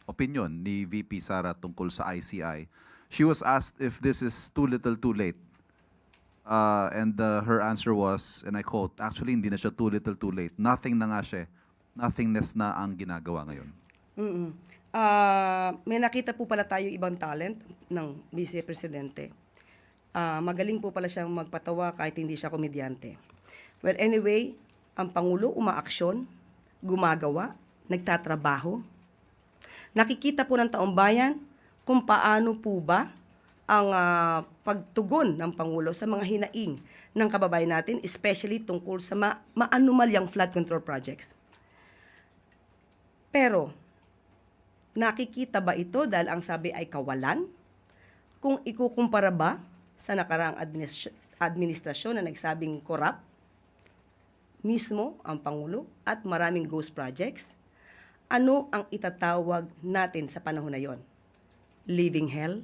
opinion ni VP Sara tungkol sa ICI. She was asked if this is too little too late. Her answer was, and I quote, actually hindi na siya too little too late. Nothing na nga siya. Nothingness na ang ginagawa ngayon. May nakita po pala tayo ibang talent ng Vice Presidente. Magaling po pala siyang magpatawa kahit hindi siya komedyante. Well, anyway, ang Pangulo umaaksyon, gumagawa, nagtatrabaho. Nakikita po ng taong bayan kung paano po ba ang pagtugon ng Pangulo sa mga hinaing ng kababayan natin, especially tungkol sa maanumalyang flood control projects. Pero, nakikita ba ito dahil ang sabi ay kawalan? Kung ikukumpara ba sa nakaraang administrasyon na nagsabing corrupt, mismo ang Pangulo at maraming ghost projects, ano ang itatawag natin sa panahon na yon? Living hell?